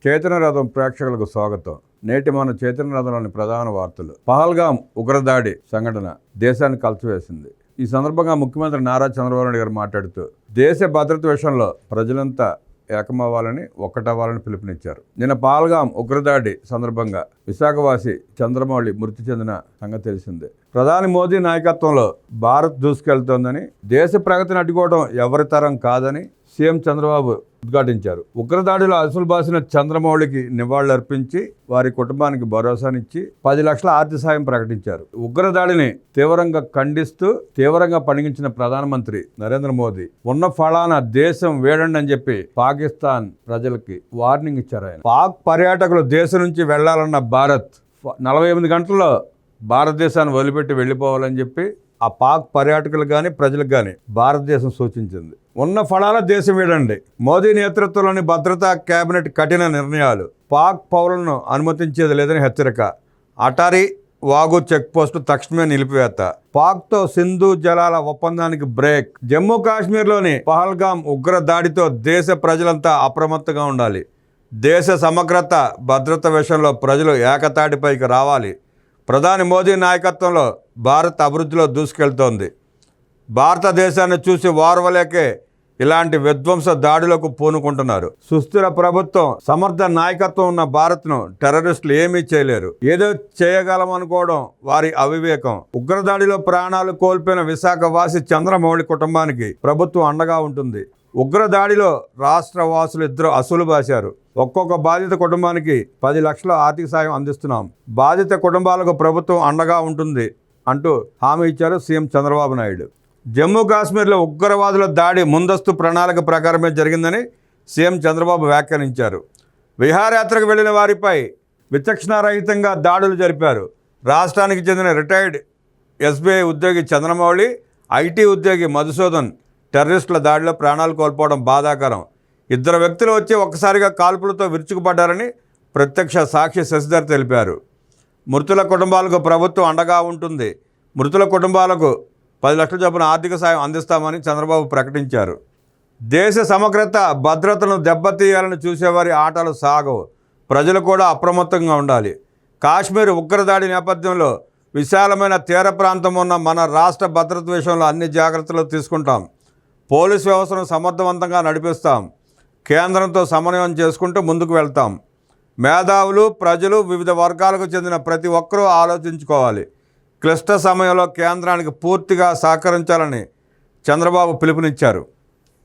చైతన్య రథం ప్రేక్షకులకు స్వాగతం. నేటి మన చైతన్య రథంలోని ప్రధాన వార్తలు. పహల్గాం ఉగ్రదాడి సంఘటన దేశాన్ని కలిసివేసింది. ఈ సందర్భంగా ముఖ్యమంత్రి నారా చంద్రబాబు నాయుడు గారు మాట్లాడుతూ దేశ భద్రత విషయంలో ప్రజలంతా ఏకమవ్వాలని, ఒక్కటవ్వాలని పిలుపునిచ్చారు. నిన్న పహల్గాం ఉగ్రదాడి సందర్భంగా విశాఖవాసి చంద్రమౌళి మృతి చెందిన సంగతి తెలిసిందే. ప్రధాని మోదీ నాయకత్వంలో భారత్ దూసుకెళ్తోందని, దేశ ప్రగతిని అడ్డుకోవడం ఎవరి తరం కాదని సీఎం చంద్రబాబు ఉద్ఘాటించారు. ఉగ్రదాడిలో అసులు బాసిన చంద్రమౌళికి నివాళులర్పించి వారి కుటుంబానికి భరోసానిచ్చి 10 లక్షల ఆర్థిక సాయం ప్రకటించారు. ఉగ్రదాడిని తీవ్రంగా ఖండిస్తూ తీవ్రంగా పండించిన ప్రధానమంత్రి నరేంద్ర మోదీ ఉన్న ఫలానా దేశం వేడండి అని చెప్పి పాకిస్తాన్ ప్రజలకి వార్నింగ్ ఇచ్చారు. ఆయన పాక్ పర్యాటకులు దేశం నుంచి వెళ్లాలన్న భారత్ 48 గంటల్లో భారతదేశాన్ని వదిలిపెట్టి వెళ్ళిపోవాలని చెప్పి ఆ పాక్ పర్యాటకులు కానీ ప్రజలకు కానీ భారతదేశం సూచించింది. ఉన్న ఫలాల దేశం వీడండి. మోదీ నేతృత్వంలోని భద్రతా కేబినెట్ కఠిన నిర్ణయాలు. పాక్ పౌరులను అనుమతించేది లేదని హెచ్చరిక. అటారీ వాగు చెక్పోస్టు తక్షణమే నిలిపివేత. పాక్తో సింధు జలాల ఒప్పందానికి బ్రేక్. జమ్మూ కాశ్మీర్లోని పహల్గాం ఉగ్ర దాడితో దేశ ప్రజలంతా అప్రమత్తంగా ఉండాలి. దేశ సమగ్రత భద్రత విషయంలో ప్రజలు ఏకతాటిపైకి రావాలి. ప్రధాని మోదీ నాయకత్వంలో భారత్ అభివృద్ధిలో దూసుకెళ్తోంది. భారతదేశాన్ని చూసి వారవలేకే ఇలాంటి విధ్వంస దాడులకు పూనుకుంటున్నారు. సుస్థిర ప్రభుత్వం, సమర్థ నాయకత్వం ఉన్న భారత్ను టెర్రరిస్టులు ఏమీ చేయలేరు. ఏదో చేయగలం అనుకోవడం వారి అవివేకం. ఉగ్రదాడిలో ప్రాణాలు కోల్పోయిన విశాఖవాసి చంద్రమౌళి కుటుంబానికి ప్రభుత్వం అండగా ఉంటుంది. ఉగ్రదాడిలో రాష్ట్ర వాసులు 2 అసులు బాశారు. ఒక్కొక్క బాధిత కుటుంబానికి 10 లక్షల ఆర్థిక సాయం అందిస్తున్నాం. బాధిత కుటుంబాలకు ప్రభుత్వం అండగా ఉంటుంది అంటూ హామీ ఇచ్చారు సీఎం చంద్రబాబు నాయుడు. జమ్మూ కాశ్మీర్లో ఉగ్రవాదుల దాడి ముందస్తు ప్రణాళిక ప్రకారమే జరిగిందని సీఎం చంద్రబాబు వ్యాఖ్యానించారు. విహారయాత్రకు వెళ్లిన వారిపై విచక్షణారహితంగా దాడులు జరిపారు. రాష్ట్రానికి చెందిన రిటైర్డ్ ఎస్బీఐ ఉద్యోగి చంద్రమౌళి, ఐటీ ఉద్యోగి మధుసూదన్ టెర్రరిస్టుల దాడిలో ప్రాణాలు కోల్పోవడం బాధాకరం. 2 వ్యక్తులు వచ్చి ఒక్కసారిగా కాల్పులతో విరుచుకుపడ్డారని ప్రత్యక్ష సాక్షి శశిధర్ తెలిపారు. మృతుల కుటుంబాలకు ప్రభుత్వం అండగా ఉంటుంది. మృతుల కుటుంబాలకు 10 లక్షల చొప్పున ఆర్థిక సాయం అందిస్తామని చంద్రబాబు ప్రకటించారు. దేశ సమగ్రత భద్రతను దెబ్బతీయాలని చూసేవారి ఆటలు సాగవు. ప్రజలు కూడా అప్రమత్తంగా ఉండాలి. కాశ్మీర్ ఉగ్రదాడి నేపథ్యంలో విశాలమైన తీర ప్రాంతం ఉన్న మన రాష్ట్ర భద్రత విషయంలో అన్ని జాగ్రత్తలు తీసుకుంటాం. పోలీసు వ్యవస్థను సమర్థవంతంగా నడిపిస్తాం. కేంద్రంతో సమన్వయం చేసుకుంటూ ముందుకు వెళ్తాం. మేధావులు, ప్రజలు, వివిధ వర్గాలకు చెందిన ప్రతి ఒక్కరూ ఆలోచించుకోవాలి. క్లిష్ట సమయంలో కేంద్రానికి పూర్తిగా సహకరించాలని చంద్రబాబు పిలుపునిచ్చారు.